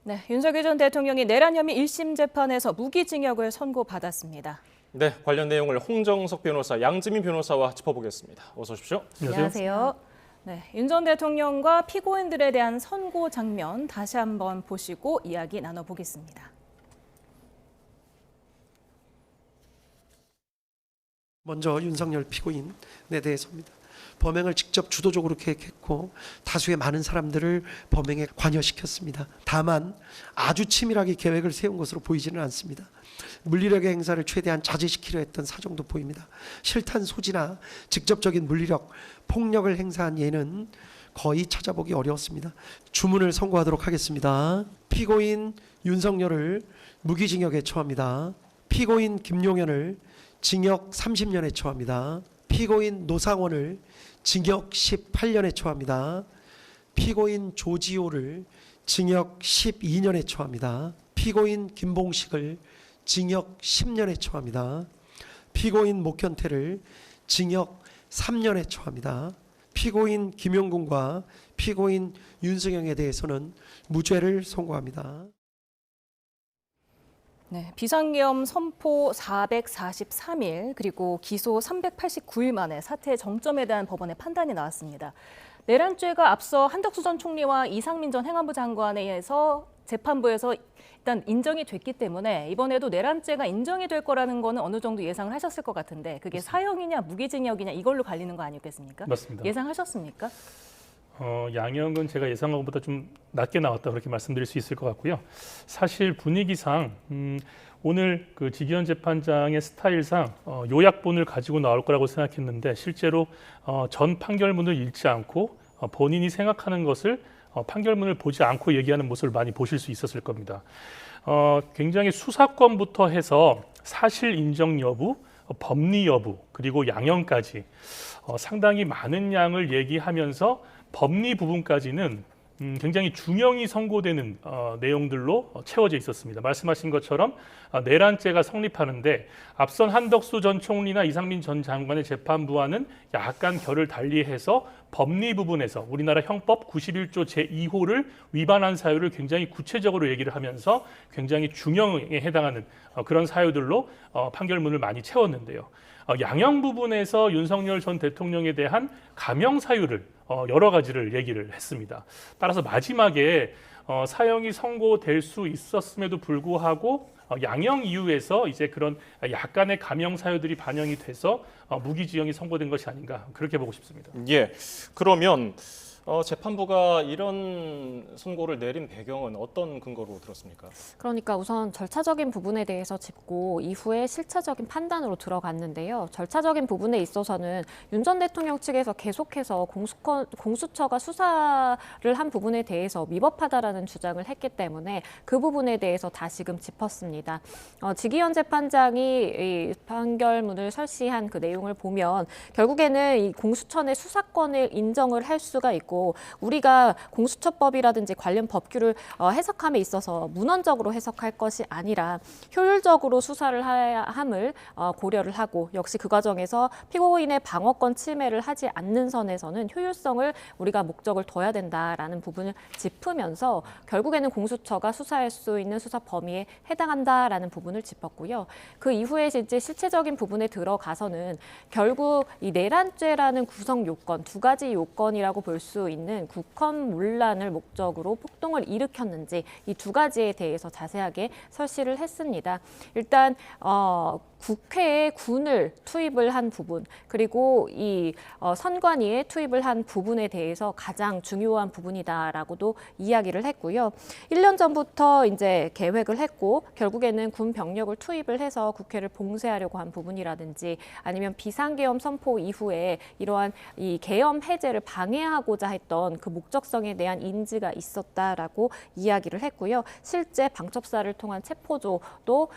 네, 윤석열 전 대통령이 내란 혐의 1심 재판에서 무기징역을 선고받았습니다. 네, 관련 내용을 홍정석 변호사, 양지민 변호사와 짚어보겠습니다. 어서 오십시오. 안녕하세요. 네, 윤 전 대통령과 피고인들에 대한 선고 장면 다시 한번 보시고 이야기 나눠보겠습니다. 먼저 윤석열 피고인에 대해서입니다. 범행을 직접 주도적으로 계획했고 다수의 많은 사람들을 범행에 관여시켰습니다. 다만 아주 치밀하게 계획을 세운 것으로 보이지는 않습니다. 물리력의 행사를 최대한 자제시키려 했던 사정도 보입니다. 실탄 소지나 직접적인 물리력, 폭력을 행사한 예는 거의 찾아보기 어려웠습니다. 주문을 선고하도록 하겠습니다. 피고인 윤석열을 무기징역에 처합니다. 피고인 김용현을 징역 30년에 처합니다. 피고인 노상원을 징역 18년에 처합니다. 피고인 조지호를 징역 12년에 처합니다. 피고인 김봉식을 징역 10년에 처합니다. 피고인 목현태를 징역 3년에 처합니다. 피고인 김용군과 피고인 윤승영에 대해서는 무죄를 선고합니다. 네, 비상계엄 선포 443일 그리고 기소 389일 만에 사태의 정점에 대한 법원의 판단이 나왔습니다. 내란죄가 앞서 한덕수 전 총리와 이상민 전 행안부 장관에 의해서 재판부에서 일단 인정이 됐기 때문에 이번에도 내란죄가 인정이 될 거라는 거는 어느 정도 예상을 하셨을 것 같은데 그게 사형이냐 무기징역이냐 이걸로 갈리는 거 아니겠습니까? 맞습니다. 예상하셨습니까? 양형은 제가 예상한 것보다 좀 낮게 나왔다 그렇게 말씀드릴 수 있을 것 같고요. 사실 분위기상 오늘 그 지기현 재판장의 스타일상 요약본을 가지고 나올 거라고 생각했는데 실제로 전 판결문을 읽지 않고 본인이 생각하는 것을 판결문을 보지 않고 얘기하는 모습을 많이 보실 수 있었을 겁니다. 굉장히 수사권부터 해서 사실 인정 여부, 법리 여부, 그리고 양형까지 상당히 많은 양을 얘기하면서 법리 부분까지는 굉장히 중형이 선고되는 내용들로 채워져 있었습니다. 말씀하신 것처럼 내란죄가 성립하는데 앞선 한덕수 전 총리나 이상민 전 장관의 재판부와는 약간 결을 달리해서 법리 부분에서 우리나라 형법 91조 제2호를 위반한 사유를 굉장히 구체적으로 얘기를 하면서 굉장히 중형에 해당하는 그런 사유들로 판결문을 많이 채웠는데요. 양형 부분에서 윤석열 전 대통령에 대한 감형 사유를 여러 가지를 얘기를 했습니다. 따라서 마지막에 사형이 선고될 수 있었음에도 불구하고 양형 이유에서 이제 그런 약간의 감형 사유들이 반영이 돼서 무기징역이 선고된 것이 아닌가 그렇게 보고 싶습니다. 예, 그러면 재판부가 이런 선고를 내린 배경은 어떤 근거로 들었습니까? 그러니까 우선 절차적인 부분에 대해서 짚고 이후에 실체적인 판단으로 들어갔는데요. 절차적인 부분에 있어서는 윤 전 대통령 측에서 계속해서 공수처가 수사를 한 부분에 대해서 위법하다라는 주장을 했기 때문에 그 부분에 대해서 다시금 짚었습니다. 지기현 재판장이 이 판결문을 설시한 그 내용을 보면 결국에는 이 공수처 내 수사권을 인정을 할 수가 있고 우리가 공수처법이라든지 관련 법규를 해석함에 있어서 문헌적으로 해석할 것이 아니라 효율적으로 수사를 함을 고려를 하고 역시 그 과정에서 피고인의 방어권 침해를 하지 않는 선에서는 효율성을 우리가 목적을 둬야 된다라는 부분을 짚으면서 결국에는 공수처가 수사할 수 있는 수사 범위에 해당한다라는 부분을 짚었고요. 그 이후에 이제 실체적인 부분에 들어가서는 결국 이 내란죄라는 구성 요건 두 가지 요건이라고 볼 수 있는 국헌문란을 목적으로 폭동을 일으켰는지 이 두 가지에 대해서 자세하게 설시를 했습니다. 일단 국회에 군을 투입을 한 부분 그리고 이 선관위에 투입을 한 부분에 대해서 가장 중요한 부분이다라고도 이야기를 했고요. 1년 전부터 이제 계획을 했고 결국에는 군 병력을 투입을 해서 국회를 봉쇄하려고 한 부분이라든지 아니면 비상계엄 선포 이후에 이러한 이 계엄 해제를 방해하고자 했던 그 목적성에 대한 인지가 있었다라고 이야기를 했고요. 실제 방첩사를 통한 체포조도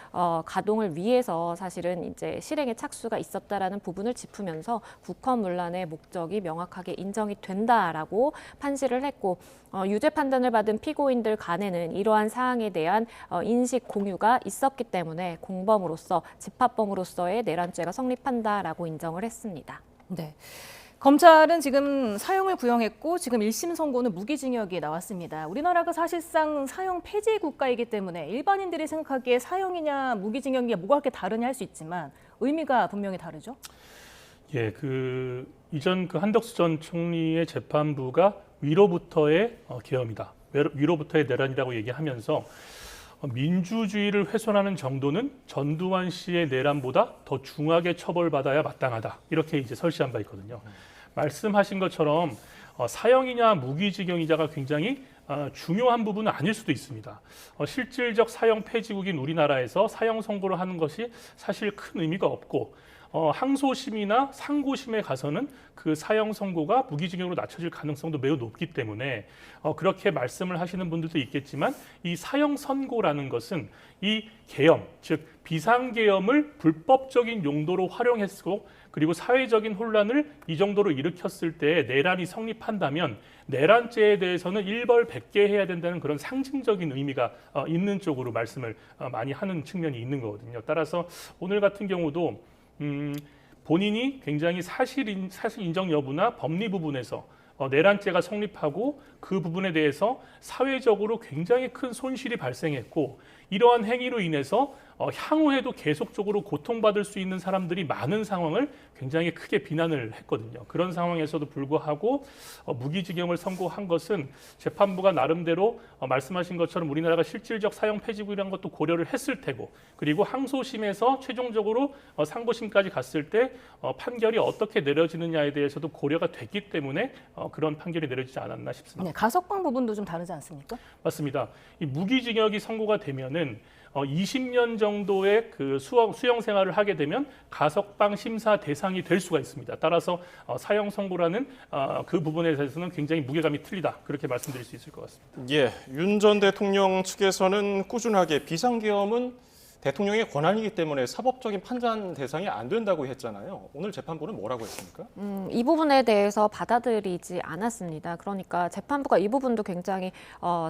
가동을 위해서 사실은 이제 실행에 착수가 있었다라는 부분을 짚으면서 국헌문란의 목적이 명확하게 인정이 된다라고 판시를 했고 유죄 판단을 받은 피고인들 간에는 이러한 사항에 대한 인식 공유가 있었기 때문에 공범으로서 집합범으로서의 내란죄가 성립한다라고 인정을 했습니다. 네. 검찰은 지금 사형을 구형했고 지금 1심 선고는 무기징역이 나왔습니다. 우리나라가 사실상 사형 폐지 국가이기 때문에 일반인들이 생각하기에 사형이냐 무기징역이냐 뭐가 그렇게 다르냐 할 수 있지만 의미가 분명히 다르죠. 예, 이전 한덕수 전 총리의 재판부가 위로부터의 계엄이다, 위로부터의 내란이라고 얘기하면서 민주주의를 훼손하는 정도는 전두환 씨의 내란보다 더 중하게 처벌받아야 마땅하다, 이렇게 이제 설시한 바 있거든요. 말씀하신 것처럼 사형이냐 무기징역이냐가 굉장히 중요한 부분은 아닐 수도 있습니다. 실질적 사형 폐지국인 우리나라에서 사형 선고를 하는 것이 사실 큰 의미가 없고 항소심이나 상고심에 가서는 그 사형 선고가 무기징역으로 낮춰질 가능성도 매우 높기 때문에 그렇게 말씀을 하시는 분들도 있겠지만 이 사형 선고라는 것은 이 계엄, 즉 비상계엄을 불법적인 용도로 활용했고 그리고 사회적인 혼란을 이 정도로 일으켰을 때 내란이 성립한다면 내란죄에 대해서는 일벌백계 해야 된다는 그런 상징적인 의미가 있는 쪽으로 말씀을 많이 하는 측면이 있는 거거든요. 따라서 오늘 같은 경우도 본인이 굉장히 사실 인정 여부나 법리 부분에서 내란죄가 성립하고 그 부분에 대해서 사회적으로 굉장히 큰 손실이 발생했고 이러한 행위로 인해서 향후에도 계속적으로 고통받을 수 있는 사람들이 많은 상황을 굉장히 크게 비난을 했거든요. 그런 상황에서도 불구하고 무기징역을 선고한 것은 재판부가 나름대로 말씀하신 것처럼 우리나라가 실질적 사형 폐지국이라는 것도 고려를 했을 테고 그리고 항소심에서 최종적으로 상고심까지 갔을 때 판결이 어떻게 내려지느냐에 대해서도 고려가 됐기 때문에 그런 판결이 내려지지 않았나 싶습니다. 네, 가석방 부분도 좀 다르지 않습니까? 맞습니다. 이 무기징역이 선고가 되면은 20년 정도의 수용 생활을 하게 되면 가석방 심사 대상이 될 수가 있습니다. 따라서 사형 선고라는 그 부분에 대해서는 굉장히 무게감이 틀리다, 그렇게 말씀드릴 수 있을 것 같습니다. 예, 윤 전 대통령 측에서는 꾸준하게 비상계엄은 대통령의 권한이기 때문에 사법적인 판단 대상이 안 된다고 했잖아요. 오늘 재판부는 뭐라고 했습니까? 이 부분에 대해서 받아들이지 않았습니다. 그러니까 재판부가 이 부분도 굉장히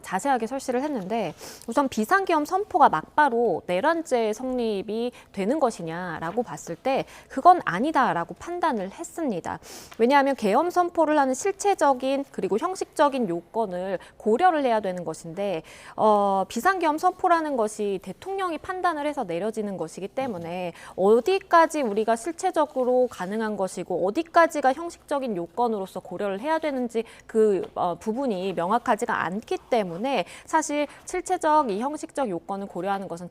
자세하게 설시를 했는데 우선 비상계엄 선포가 막바로 내란죄 성립이 되는 것이냐라고 봤을 때 그건 아니다라고 판단을 했습니다. 왜냐하면 계엄 선포를 하는 실체적인 그리고 형식적인 요건을 고려를 해야 되는 것인데 비상계엄 선포라는 것이 대통령이 판단을 해서 내려지는 것이기 때문에 어디까지 우리가 실체적으로 가능한 것이고 어디까지가 형식적인 요건으로서 고려를 해야 되는지 그 부분이 명확하지가 않기 때문에 사실 실체적 이 형식적 요건을 고려하는 것은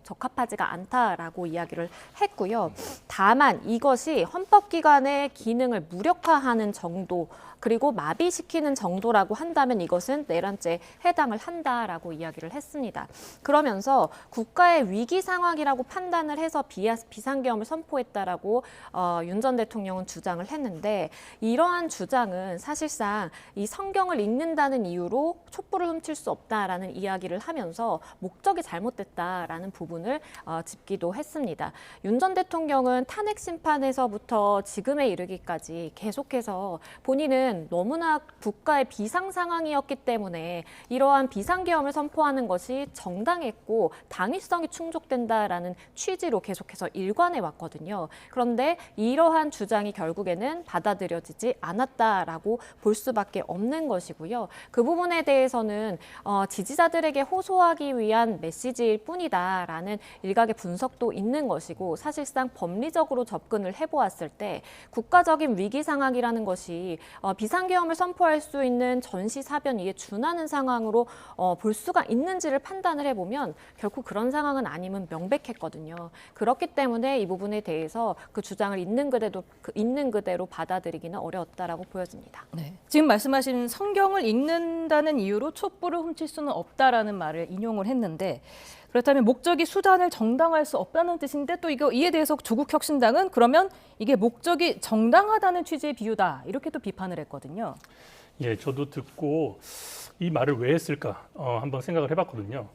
적합하지가 않다라고 이야기를 했고요. 다만 이것이 헌법기관의 기능을 무력화하는 정도 그리고 마비시키는 정도라고 한다면 이것은 내란죄에 해당을 한다라고 이야기를 했습니다. 그러면서 국가의 위기 상황이라고 판단을 해서 비상계엄을 선포했다라고 윤 전 대통령은 주장을 했는데 이러한 주장은 사실상 이 성경을 읽는다는 이유로 촛불을 훔칠 수 없다라는 이야기를 하면서 목적이 잘못됐다라는 부분을 짚기도 했습니다. 윤 전 대통령은 탄핵 심판에서부터 지금에 이르기까지 계속해서 본인은 너무나 국가의 비상 상황이었기 때문에 이러한 비상계엄을 선포하는 것이 정당했고 당위성이 충족된다라는 취지로 계속해서 일관해 왔거든요. 그런데 이러한 주장이 결국에는 받아들여지지 않았다라고 볼 수밖에 없는 것이고요. 그 부분에 대해서는 지지자들에게 호소하기 위한 메시지일 뿐이다라는 일각의 분석도 있는 것이고 사실상 법리적으로 접근을 해보았을 때 국가적인 위기 상황이라는 것이 비상계엄을 선포할 수 있는 전시사변 이에 준하는 상황으로 볼 수가 있는지를 판단을 해보면 결코 그런 상황은 아님은 명백했거든요. 그렇기 때문에 이 부분에 대해서 그 주장을 있는 그대로 받아들이기는 어려웠다라고 보여집니다. 네. 지금 말씀하신 성경을 읽는다는 이유로 촛불을 훔칠 수는 없다라는 말을 인용을 했는데 그렇다면 목적이 수단을 정당화할 수 없다는 뜻인데 또 이에 대해서 조국혁신당은 그러면 이게 목적이 정당하다는 취지의 비유다 이렇게 또 비판을 했거든요. 예, 저도 듣고 이 말을 왜 했을까 한번 생각을 해봤거든요.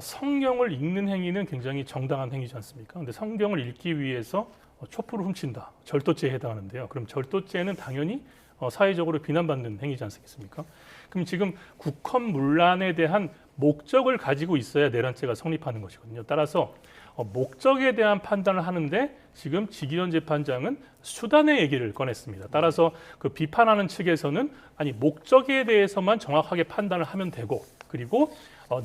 성경을 읽는 행위는 굉장히 정당한 행위지 않습니까? 근데 성경을 읽기 위해서 촛불을 훔친다, 절도죄에 해당하는데요. 그럼 절도죄는 당연히 사회적으로 비난받는 행위지 않겠습니까? 그럼 지금 국헌문란에 대한 목적을 가지고 있어야 내란죄가 성립하는 것이거든요. 따라서 목적에 대한 판단을 하는데 지금 지기현 재판장은 수단의 얘기를 꺼냈습니다. 따라서 그 비판하는 측에서는 아니 목적에 대해서만 정확하게 판단을 하면 되고 그리고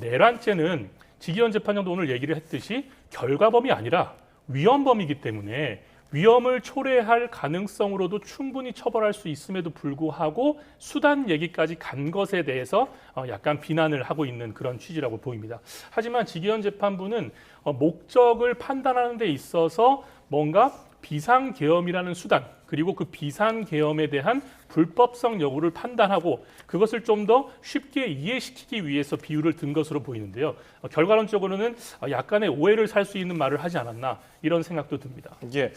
내란죄는 지기현 재판장도 오늘 얘기를 했듯이 결과범이 아니라 위헌범이기 때문에 위험을 초래할 가능성으로도 충분히 처벌할 수 있음에도 불구하고 수단 얘기까지 간 것에 대해서 약간 비난을 하고 있는 그런 취지라고 보입니다. 하지만 지기현 재판부는 목적을 판단하는 데 있어서 뭔가 비상계엄이라는 수단 그리고 그 비상계엄에 대한 불법성 여부를 판단하고 그것을 좀 더 쉽게 이해시키기 위해서 비유를 든 것으로 보이는데요. 결과론적으로는 약간의 오해를 살 수 있는 말을 하지 않았나 이런 생각도 듭니다. 예.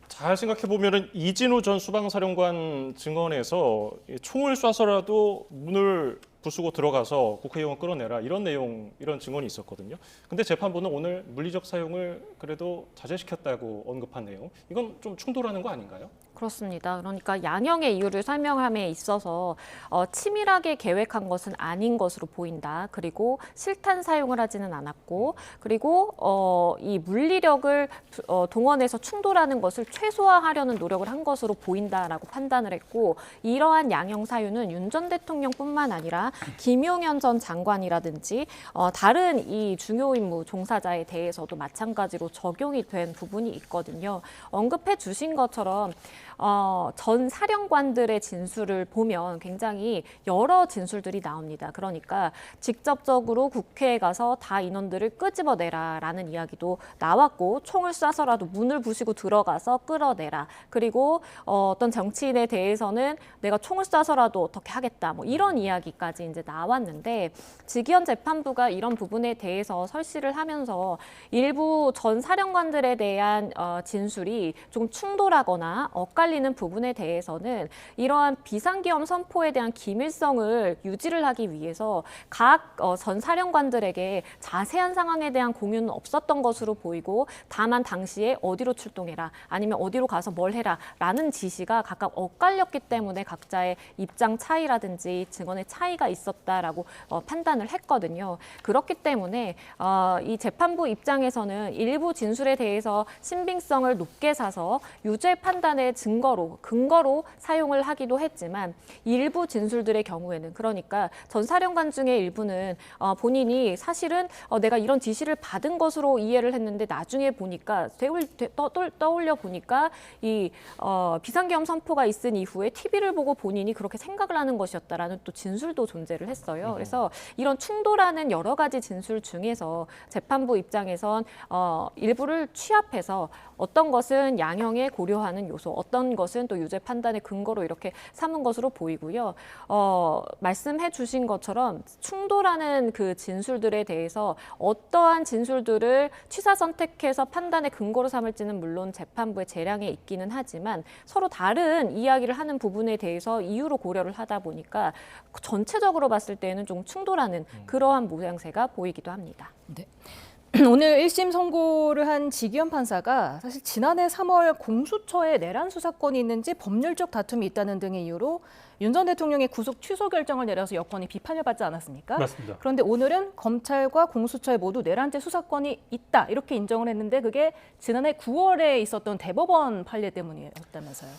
잘 생각해 보면은 이진우 전 수방사령관 증언에서 총을 쏴서라도 문을 부수고 들어가서 국회의원 끌어내라 이런 내용, 이런 증언이 있었거든요. 근데 재판부는 오늘 물리적 사용을 그래도 자제시켰다고 언급한 내용, 이건 좀 충돌하는 거 아닌가요? 그렇습니다. 그러니까 양형의 이유를 설명함에 있어서 치밀하게 계획한 것은 아닌 것으로 보인다. 그리고 실탄 사용을 하지는 않았고, 그리고 이 물리력을 동원해서 충돌하는 것을 최소화하려는 노력을 한 것으로 보인다라고 판단을 했고, 이러한 양형 사유는 윤 전 대통령뿐만 아니라 김용현 전 장관이라든지 다른 이 중요 임무 종사자에 대해서도 마찬가지로 적용이 된 부분이 있거든요. 언급해 주신 것처럼 전 사령관들의 진술을 보면 굉장히 여러 진술들이 나옵니다. 그러니까 직접적으로 국회에 가서 다 인원들을 끄집어내라라는 이야기도 나왔고 총을 쏴서라도 문을 부시고 들어가서 끌어내라. 그리고 어떤 정치인에 대해서는 내가 총을 쏴서라도 어떻게 하겠다. 뭐 이런 이야기까지 이제 나왔는데 지기현 재판부가 이런 부분에 대해서 설시를 하면서 일부 전 사령관들에 대한 진술이 좀 충돌하거나 엇갈리는 부분에 대해서는 이러한 비상계엄 선포에 대한 기밀성을 유지를 하기 위해서 각 전 사령관들에게 자세한 상황에 대한 공유는 없었던 것으로 보이고 다만 당시에 어디로 출동해라 아니면 어디로 가서 뭘 해라 라는 지시가 각각 엇갈렸기 때문에 각자의 입장 차이라든지 증언의 차이가 있었다라고 판단을 했거든요. 그렇기 때문에 이 재판부 입장에서는 일부 진술에 대해서 신빙성을 높게 사서 유죄 판단의 근거로 사용을 하기도 했지만 일부 진술들의 경우에는 그러니까 전 사령관 중에 일부는 본인이 사실은 내가 이런 지시를 받은 것으로 이해를 했는데 나중에 보니까 떠올려 보니까 이 비상계엄 선포가 있은 이후에 TV를 보고 본인이 그렇게 생각을 하는 것이었다라는 또 진술도 존재를 했어요. 그래서 이런 충돌하는 여러 가지 진술 중에서 재판부 입장에선 일부를 취합해서 어떤 것은 양형에 고려하는 요소, 어떤 것은 또 유죄 판단의 근거로 이렇게 삼은 것으로 보이고요. 말씀해 주신 것처럼 충돌하는 그 진술들에 대해서 어떠한 진술들을 취사 선택해서 판단의 근거로 삼을지는 물론 재판부의 재량에 있기는 하지만 서로 다른 이야기를 하는 부분에 대해서 이유로 고려를 하다 보니까 전체적으로 봤을 때는 좀 충돌하는 그러한 모양새가 보이기도 합니다. 네. 오늘 1심 선고를 한 지기현 판사가 사실 지난해 3월 공수처에 내란 수사권이 있는지 법률적 다툼이 있다는 등의 이유로 윤 전 대통령의 구속 취소 결정을 내려서 여권이 비판을 받지 않았습니까? 맞습니다. 그런데 오늘은 검찰과 공수처에 모두 내란죄 수사권이 있다 이렇게 인정을 했는데 그게 지난해 9월에 있었던 대법원 판례 때문이었다면서요?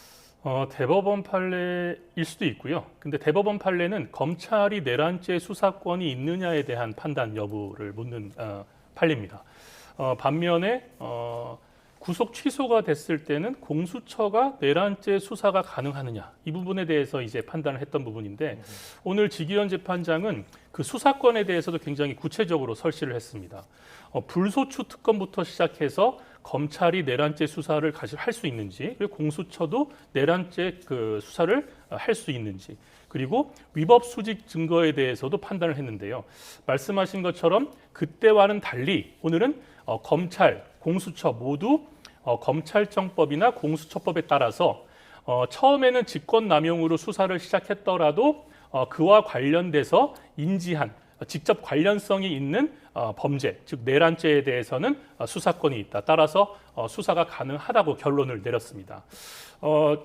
대법원 판례일 수도 있고요. 근데 대법원 판례는 검찰이 내란죄 수사권이 있느냐에 대한 판단 여부를 묻는 판례입니다. 반면에 구속 취소가 됐을 때는 공수처가 내란죄 수사가 가능하느냐 이 부분에 대해서 이제 판단을 했던 부분인데 오늘 지기현 재판장은 그 수사권에 대해서도 굉장히 구체적으로 설시를 했습니다. 불소추 특검부터 시작해서 검찰이 내란죄 수사를 할 수 있는지 그리고 공수처도 내란죄 그 수사를 할 수 있는지 그리고 위법 수직 증거에 대해서도 판단을 했는데요. 말씀하신 것처럼 그때와는 달리 오늘은 검찰, 공수처 모두 검찰청법이나 공수처법에 따라서 처음에는 직권남용으로 수사를 시작했더라도 그와 관련돼서 인지한 직접 관련성이 있는 범죄, 즉 내란죄에 대해서는 수사권이 있다. 따라서 수사가 가능하다고 결론을 내렸습니다.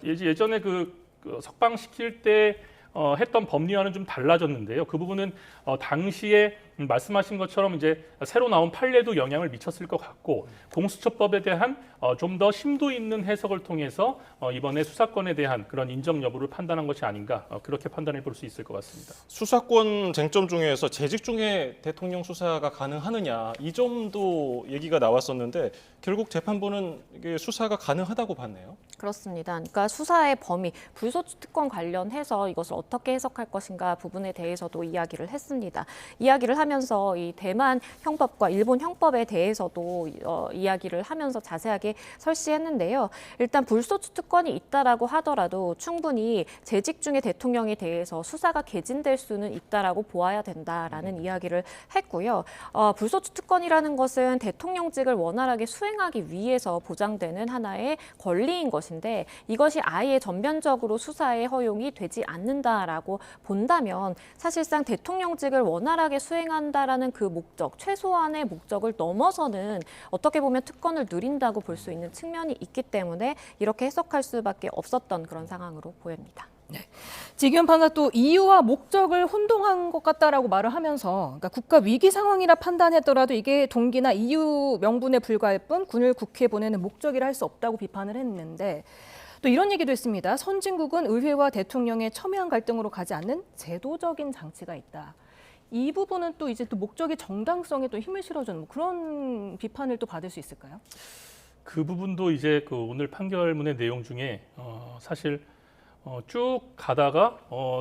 예전에 그 석방시킬 때 했던 법리와는 좀 달라졌는데요. 그 부분은 당시에 말씀하신 것처럼 이제 새로 나온 판례도 영향을 미쳤을 것 같고 공수처법에 대한 좀 더 심도 있는 해석을 통해서 이번에 수사권에 대한 그런 인정 여부를 판단한 것이 아닌가 그렇게 판단해 볼 수 있을 것 같습니다. 수사권 쟁점 중에서 재직 중에 대통령 수사가 가능하느냐 이 점도 얘기가 나왔었는데 결국 재판부는 이게 수사가 가능하다고 봤네요. 그렇습니다. 그러니까 수사의 범위, 불소추 특권 관련해서 이것을 어떻게 해석할 것인가 부분에 대해서도 이야기를 했습니다. 이야기를 하면서 이 대만 형법과 일본 형법에 대해서도 이야기를 하면서 자세하게 설시했는데요. 일단 불소추 특권이 있다라고 하더라도 충분히 재직 중에 대통령에 대해서 수사가 개진될 수는 있다라고 보아야 된다라는 이야기를 했고요. 불소추 특권이라는 것은 대통령직을 원활하게 수행하기 위해서 보장되는 하나의 권리인 것인데 이것이 아예 전면적으로 수사에 허용이 되지 않는다라고 본다면 사실상 대통령직을 원활하게 수행한다라는 그 목적, 최소한의 목적을 넘어서는 어떻게 보면 특권을 누린다고 볼 수 있는 측면이 있기 때문에 이렇게 해석할 수밖에 없었던 그런 상황으로 보입니다. 지기현 판사 또 이유와 목적을 혼동한 것 같다라고 말을 하면서 그러니까 국가 위기 상황이라 판단했더라도 이게 동기나 이유 명분에 불과할 뿐 군을 국회에 보내는 목적이라 할 수 없다고 비판을 했는데 또 이런 얘기도 했습니다. 선진국은 의회와 대통령의 첨예한 갈등으로 가지 않는 제도적인 장치가 있다. 이 부분은 또 이제 또 목적의 정당성에 또 힘을 실어주는 뭐 그런 비판을 또 받을 수 있을까요? 그 부분도 이제 그 오늘 판결문의 내용 중에 사실 쭉 가다가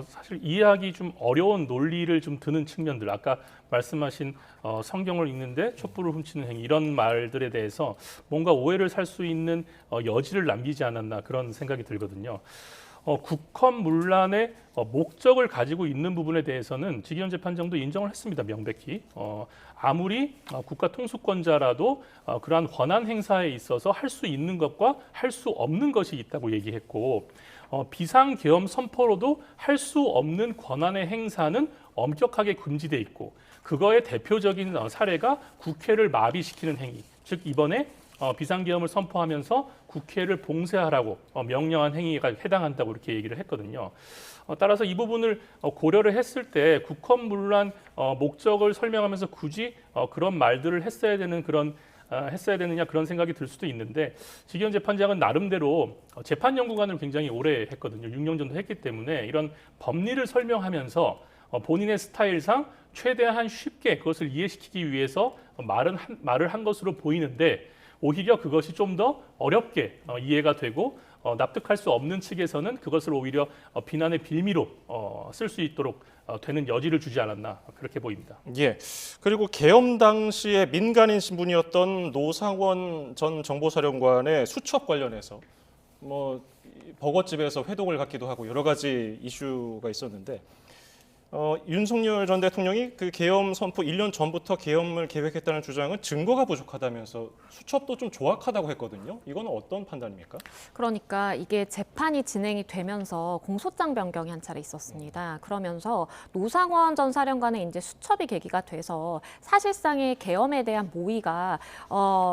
사실 이해하기 좀 어려운 논리를 좀 드는 측면들, 아까 말씀하신 성경을 읽는데 촛불을 훔치는 행위 이런 말들에 대해서 뭔가 오해를 살 수 있는 여지를 남기지 않았나 그런 생각이 들거든요. 국헌 문란의 목적을 가지고 있는 부분에 대해서는 지기현 재판장도 인정을 했습니다. 명백히. 아무리 국가 통수권자라도 그러한 권한 행사에 있어서 할 수 있는 것과 할 수 없는 것이 있다고 얘기했고 비상계엄 선포로도 할 수 없는 권한의 행사는 엄격하게 금지돼 있고 그거의 대표적인 사례가 국회를 마비시키는 행위. 즉 이번에 비상계엄을 선포하면서 국회를 봉쇄하라고 명령한 행위가 해당한다고 이렇게 얘기를 했거든요. 따라서 이 부분을 고려를 했을 때 국헌 문란 목적을 설명하면서 굳이 그런 말들을 했어야 되느냐 그런 생각이 들 수도 있는데 지기현 재판장은 나름대로 재판 연구관을 굉장히 오래 했거든요. 6년 정도 했기 때문에 이런 법리를 설명하면서 본인의 스타일상 최대한 쉽게 그것을 이해시키기 위해서 말을 한 것으로 보이는데 오히려 그것이 좀 더 어렵게 이해가 되고 납득할 수 없는 측에서는 그것을 오히려 비난의 빌미로 쓸 수 있도록 되는 여지를 주지 않았나 그렇게 보입니다. 예. 그리고 계엄 당시에 민간인 신분이었던 노상원 전 정보사령관의 수첩 관련해서 뭐 버거집에서 회동을 갖기도 하고 여러 가지 이슈가 있었는데 윤석열 전 대통령이 그 계엄 선포 1년 전부터 계엄을 계획했다는 주장은 증거가 부족하다면서 수첩도 좀 조악하다고 했거든요. 이건 어떤 판단입니까? 그러니까 이게 재판이 진행이 되면서 공소장 변경이 한 차례 있었습니다. 그러면서 노상원 전 사령관의 이제 수첩이 계기가 돼서 사실상의 계엄에 대한 모의가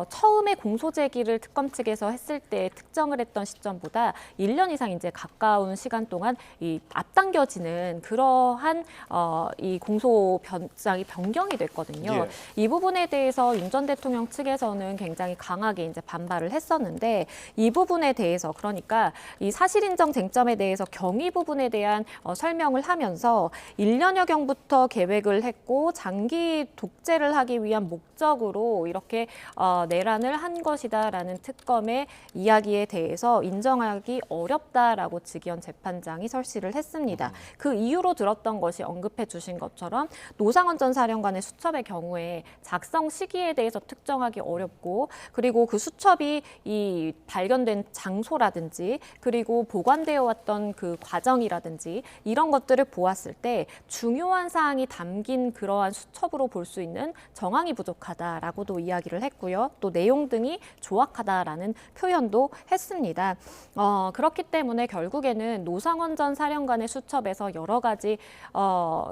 처음에 공소 제기를 특검 측에서 했을 때 특정을 했던 시점보다 1년 이상 이제 가까운 시간 동안 이 앞당겨지는 그러한 이 공소 변장이 변경이 됐거든요. 예. 이 부분에 대해서 윤 전 대통령 측에서는 굉장히 강하게 이제 반발을 했었는데 이 부분에 대해서 그러니까 이 사실 인정 쟁점에 대해서 경위 부분에 대한 설명을 하면서 1년여경부터 계획을 했고 장기 독재를 하기 위한 목적으로 이렇게 내란을 한 것이다라는 특검의 이야기에 대해서 인정하기 어렵다라고 지기현 재판장이 설시를 했습니다. 그 이유로 들었던 것이 언급해 주신 것처럼 노상원 전 사령관의 수첩의 경우에 작성 시기에 대해서 특정하기 어렵고 그리고 그 수첩이 이 발견된 장소라든지 그리고 보관되어 왔던 그 과정이라든지 이런 것들을 보았을 때 중요한 사항이 담긴 그러한 수첩으로 볼 수 있는 정황이 부족하다라고도 이야기를 했고요. 또 내용 등이 조악하다라는 표현도 했습니다. 그렇기 때문에 결국에는 노상원 전 사령관의 수첩에서 여러 가지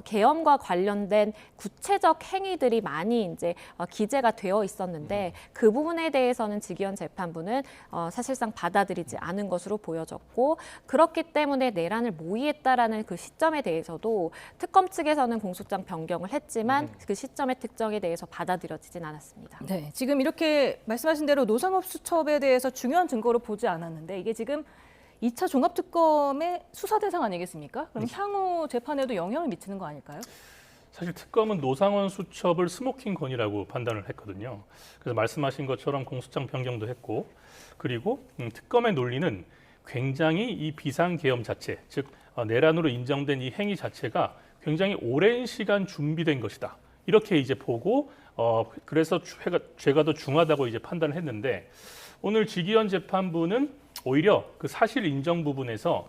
계엄과 관련된 구체적 행위들이 많이 이제 기재가 되어 있었는데 그 부분에 대해서는 직위원 재판부는 사실상 받아들이지 않은 것으로 보여졌고 그렇기 때문에 내란을 모의했다라는 그 시점에 대해서도 특검 측에서는 공소장 변경을 했지만 그 시점의 특정에 대해서 받아들여지진 않았습니다. 네, 지금 이렇게 말씀하신 대로 노상업 수첩에 대해서 중요한 증거로 보지 않았는데 이게 지금 2차 종합특검의 수사 대상 아니겠습니까? 그럼 향후 재판에도 영향을 미치는 거 아닐까요? 사실 특검은 노상원 수첩을 스모킹 건이라고 판단을 했거든요. 그래서 말씀하신 것처럼 공소장 변경도 했고 그리고 특검의 논리는 굉장히 이 비상계엄 자체, 즉 내란으로 인정된 이 행위 자체가 굉장히 오랜 시간 준비된 것이다. 이렇게 이제 보고 그래서 죄가 더 중하다고 이제 판단을 했는데 오늘 직위원 재판부는 오히려 그 사실 인정 부분에서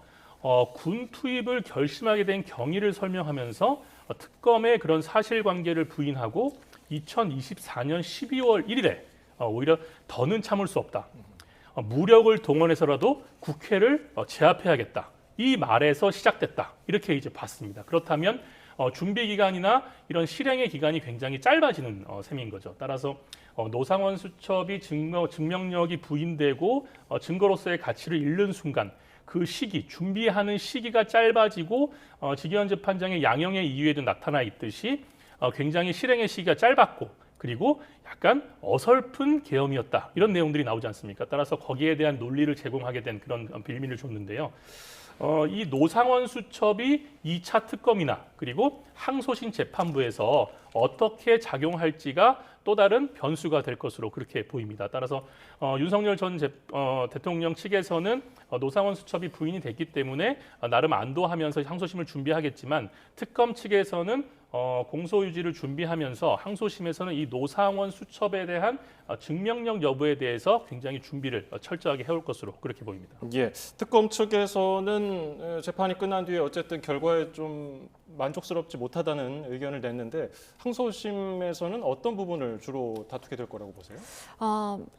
군 투입을 결심하게 된 경위를 설명하면서 특검의 그런 사실관계를 부인하고 2024년 12월 1일에 오히려 더는 참을 수 없다. 무력을 동원해서라도 국회를 제압해야겠다. 이 말에서 시작됐다. 이렇게 이제 봤습니다. 그렇다면 준비 기간이나 이런 실행의 기간이 굉장히 짧아지는 셈인 거죠. 따라서 노상원 수첩이 증명력이 부인되고 증거로서의 가치를 잃는 순간 그 시기, 준비하는 시기가 짧아지고 직위원 재판장의 양형의 이유에도 나타나 있듯이 굉장히 실행의 시기가 짧았고 그리고 약간 어설픈 계엄이었다. 이런 내용들이 나오지 않습니까? 따라서 거기에 대한 논리를 제공하게 된 그런 빌미를 줬는데요. 이 노상원 수첩이 2차 특검이나 그리고 항소심 재판부에서 어떻게 작용할지가 또 다른 변수가 될 것으로 그렇게 보입니다. 따라서 윤석열 전 대통령 측에서는 노상원 수첩이 부인이 됐기 때문에 나름 안도하면서 항소심을 준비하겠지만 특검 측에서는 공소 유지를 준비하면서 항소심에서는 이 노상원 수첩에 대한 증명력 여부에 대해서 굉장히 준비를 철저하게 해올 것으로 그렇게 보입니다. 예, 특검 측에서는 재판이 끝난 뒤에 어쨌든 결과에 좀 만족스럽지 못하다는 의견을 냈는데 항소심에서는 어떤 부분을 주로 다투게 될 거라고 보세요?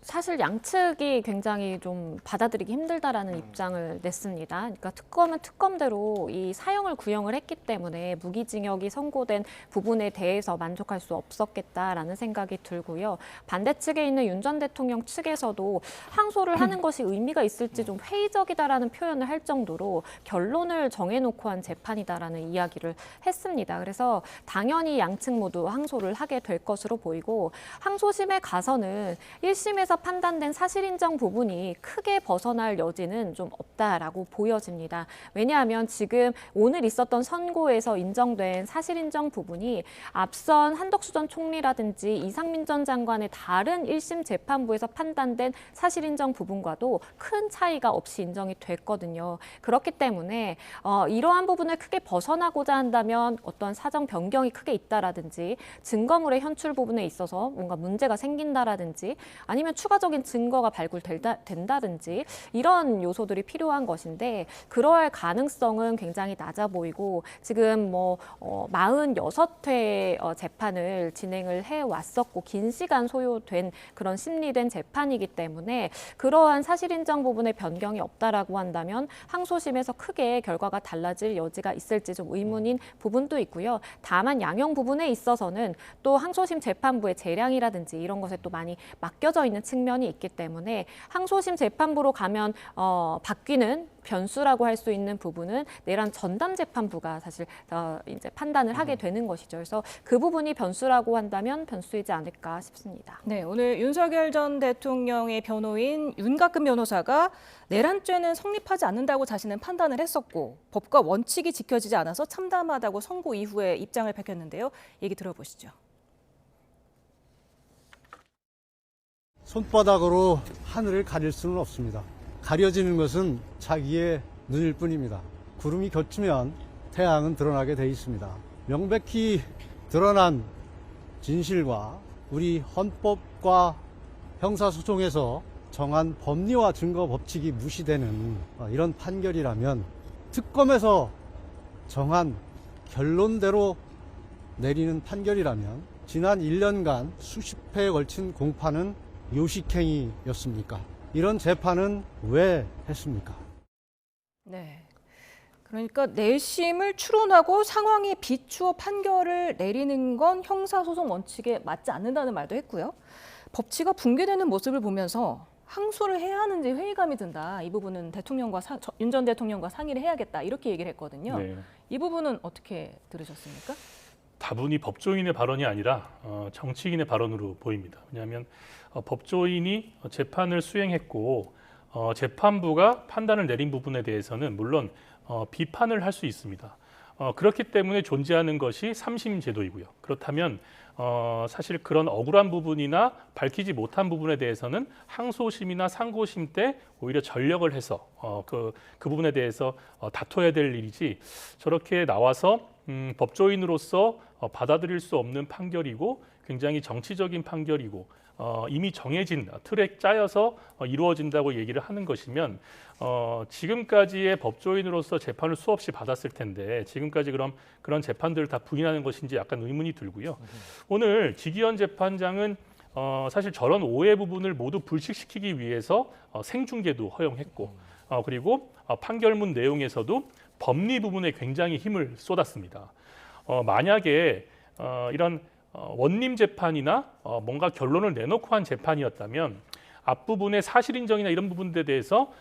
사실 양측이 굉장히 좀 받아들이기 힘들다라는 입장을 냈습니다. 그러니까 특검은 특검대로 이 사형을 구형을 했기 때문에 무기징역이 선고된 부분에 대해서 만족할 수 없었겠다라는 생각이 들고요. 반대 측에 있는 윤 전 대통령 측에서도 항소를 하는 것이 의미가 있을지 좀 회의적이다라는 표현을 할 정도로 결론을 정해놓고 한 재판이다라는 이야기를 했습니다. 그래서 당연히 양측 모두 항소를 하게 될 것으로 보이고 항소심에 가서는 1심에서 판단된 사실인정 부분이 크게 벗어날 여지는 좀 없다라고 보여집니다. 왜냐하면 지금 오늘 있었던 선고에서 인정된 사실인정 부분이 앞선 한덕수 전 총리라든지 이상민 전 장관의 다른 1심 재판부에서 판단된 사실인정 부분과도 큰 차이가 없이 인정이 됐거든요. 그렇기 때문에 이러한 부분을 크게 벗어나고자 한다면 어떤 사정 변경이 크게 있다라든지 증거물의 현출 부분에 있어서 뭔가 문제가 생긴다라든지 아니면 추가적인 증거가 발굴된다든지 이런 요소들이 필요한 것인데 그럴 가능성은 굉장히 낮아 보이고 지금 46회 재판을 진행을 해왔었고 긴 시간 소요된 그런 심리된 재판이기 때문에 그러한 사실인정 부분의 변경이 없다라고 한다면 항소심에서 크게 결과가 달라질 여지가 있을지 좀 의문인 부분도 있고요. 다만 양형 부분에 있어서는 또 항소심 재판부의 재량이라든지 이런 것에 또 많이 맡겨져 있는 측면이 있기 때문에 항소심 재판부로 가면 바뀌는 변수라고 할 수 있는 부분은 내란 전담 재판부가 사실 이제 판단을 하게 되는 것이죠. 그래서 그 부분이 변수라고 한다면 변수이지 않을까 싶습니다. 네, 오늘 윤석열 전 대통령의 변호인 윤가끔 변호사가 내란죄는 성립하지 않는다고 자신은 판단을 했었고 법과 원칙이 지켜지지 않아서 참담하다고 선고 이후에 입장을 밝혔는데요. 얘기 들어보시죠. 손바닥으로 하늘을 가릴 수는 없습니다. 가려지는 것은 자기의 눈일 뿐입니다. 구름이 겹치면 태양은 드러나게 돼 있습니다. 명백히 드러난 진실과 우리 헌법과 형사소송에서 정한 법리와 증거 법칙이 무시되는 이런 판결이라면 특검에서 정한 결론대로 내리는 판결이라면 지난 1년간 수십 회에 걸친 공판은 요식행위였습니까? 이런 재판은 왜 했습니까? 네. 그러니까 내심을 추론하고 상황에 비추어 판결을 내리는 건 형사소송 원칙에 맞지 않는다는 말도 했고요. 법치가 붕괴되는 모습을 보면서 항소를 해야 하는지 회의감이 든다. 이 부분은 윤 전 대통령과 상의를 해야겠다. 이렇게 얘기를 했거든요. 네. 이 부분은 어떻게 들으셨습니까? 다분히 법조인의 발언이 아니라 정치인의 발언으로 보입니다. 왜냐하면 법조인이 재판을 수행했고 재판부가 판단을 내린 부분에 대해서는 물론 비판을 할 수 있습니다. 그렇기 때문에 존재하는 것이 3심 제도이고요. 그렇다면 사실 그런 억울한 부분이나 밝히지 못한 부분에 대해서는 항소심이나 상고심 때 오히려 전력을 해서 그 부분에 대해서 다퉈야 될 일이지 저렇게 나와서 법조인으로서 받아들일 수 없는 판결이고 굉장히 정치적인 판결이고 이미 정해진 틀에 짜여서 이루어진다고 얘기를 하는 것이면 지금까지의 법조인으로서 재판을 수없이 받았을 텐데 지금까지 그런 재판들을 다 부인하는 것인지 약간 의문이 들고요. 오늘 지기현 재판장은 사실 저런 오해 부분을 모두 불식시키기 위해서 생중계도 허용했고 그리고 판결문 내용에서도 법리 부분에 굉장히 힘을 쏟았습니다. 만약에 이런 원님 재판이나 뭔가 결론을 내놓고 한 재판이었다면 앞부분의 사실 인정이나 이런 부분들에 대해서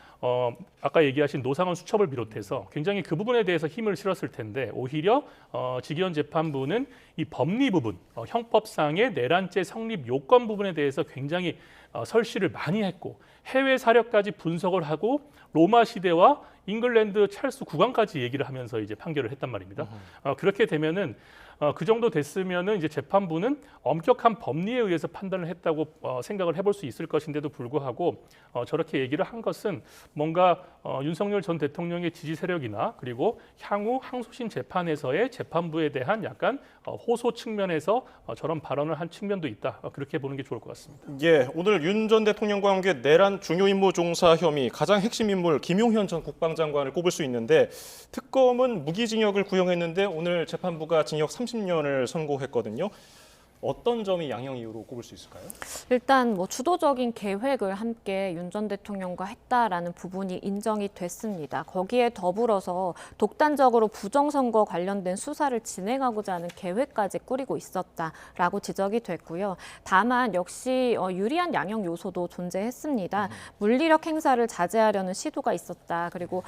아까 얘기하신 노상원 수첩을 비롯해서 굉장히 그 부분에 대해서 힘을 실었을 텐데 오히려 지기현 재판부는 이 법리 부분, 형법상의 내란죄 성립 요건 부분에 대해서 굉장히 설시를 많이 했고 해외 사력까지 분석을 하고 로마 시대와 잉글랜드 찰스 국왕까지 얘기를 하면서 이제 판결을 했단 말입니다. 그렇게 되면은 그 정도 됐으면은 이제 재판부는 엄격한 법리에 의해서 판단을 했다고 생각을 해볼 수 있을 것인데도 불구하고 저렇게 얘기를 한 것은 뭔가 윤석열 전 대통령의 지지 세력이나 그리고 향후 항소심 재판에서의 재판부에 대한 약간 호소 측면에서 저런 발언을 한 측면도 있다. 그렇게 보는 게 좋을 것 같습니다. 예, 오늘 윤 전 대통령과 함께 내란 중요 임무 종사 혐의 가장 핵심 인물 김용현 전 국방장관을 꼽을 수 있는데 특검은 무기징역을 구형했는데 오늘 재판부가 징역 30년을 선고했거든요. 어떤 점이 양형 이유로 꼽을 수 있을까요? 일단 뭐 주도적인 계획을 함께 윤 전 대통령과 했다라는 부분이 인정이 됐습니다. 거기에 더불어서 독단적으로 부정선거 관련된 수사를 진행하고자 하는 계획까지 꾸리고 있었다라고 지적이 됐고요. 다만 역시 유리한 양형 요소도 존재했습니다. 물리력 행사를 자제하려는 시도가 있었다. 그리고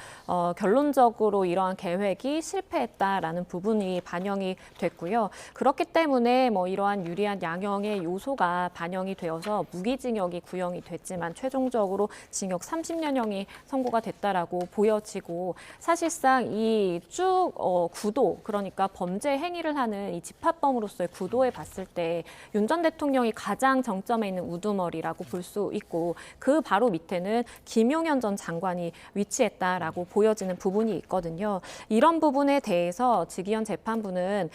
결론적으로 이러한 계획이 실패했다라는 부분이 반영이 됐고요. 그렇기 때문에 뭐 이러한 유리한 양형의 요소가 반영이 되어서 무기징역이 구형이 됐지만 최종적으로 징역 30년형이 선고가 됐다라고 보여지고 사실상 이 쭉 구도 그러니까 범죄 행위를 하는 이 집합범으로서의 구도에 봤을 때 윤 전 대통령이 가장 정점에 있는 우두머리라고 볼 수 있고 그 바로 밑에는 김용현 전 장관이 위치했다라고 보여지는 부분이 있거든요. 이런 부분에 대해서 지기현 재판부는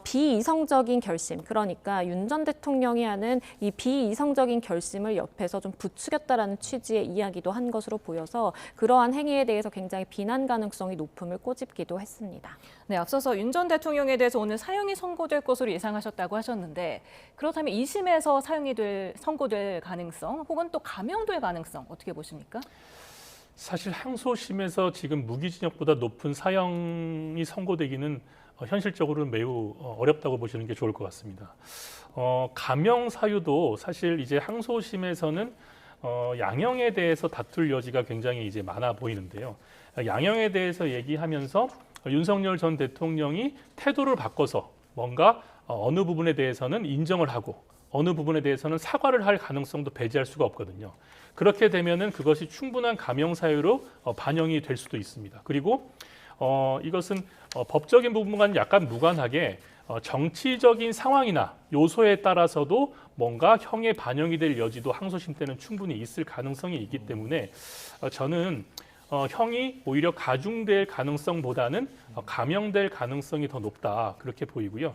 비이성적인 결심 그러니까 윤 전 대통령이 하는 이 비이성적인 결심을 옆에서 좀 부추겼다라는 취지의 이야기도 한 것으로 보여서 그러한 행위에 대해서 굉장히 비난 가능성이 높음을 꼬집기도 했습니다. 네, 앞서서 윤 전 대통령에 대해서 오늘 사형이 선고될 것으로 예상하셨다고 하셨는데 그렇다면 2심에서 사형이 선고될 가능성 혹은 또 감형될 가능성 어떻게 보십니까? 사실 항소심에서 지금 무기징역보다 높은 사형이 선고되기는 현실적으로는 매우 어렵다고 보시는 게 좋을 것 같습니다. 감형 사유도 사실 이제 항소심에서는 양형에 대해서 다툴 여지가 굉장히 이제 많아 보이는데요. 양형에 대해서 얘기하면서 윤석열 전 대통령이 태도를 바꿔서 뭔가 어느 부분에 대해서는 인정을 하고 어느 부분에 대해서는 사과를 할 가능성도 배제할 수가 없거든요. 그렇게 되면은 그것이 충분한 감형 사유로 반영이 될 수도 있습니다. 그리고 이것은 법적인 부분과는 약간 무관하게 정치적인 상황이나 요소에 따라서도 뭔가 형에 반영이 될 여지도 항소심 때는 충분히 있을 가능성이 있기 때문에 저는 형이 오히려 가중될 가능성보다는 감형될 가능성이 더 높다 그렇게 보이고요.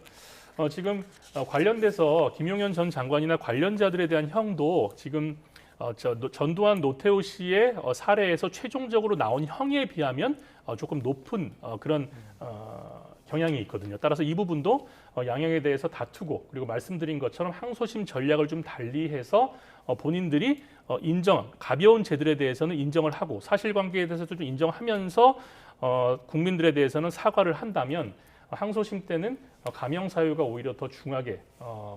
지금 관련돼서 김용현 전 장관이나 관련자들에 대한 형도 지금 전두환 노태우 씨의 사례에서 최종적으로 나온 형에 비하면 조금 높은 그런 경향이 있거든요. 따라서 이 부분도 양형에 대해서 다투고 그리고 말씀드린 것처럼 항소심 전략을 좀 달리해서 본인들이 가벼운 죄들에 대해서는 인정을 하고 사실관계에 대해서도 좀 인정하면서 국민들에 대해서는 사과를 한다면 항소심 때는 감형 사유가 오히려 더 중하게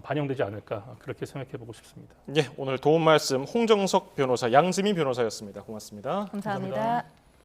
반영되지 않을까 그렇게 생각해보고 싶습니다. 예, 오늘 도움 말씀 홍정석 변호사, 양지민 변호사였습니다. 고맙습니다. 감사합니다.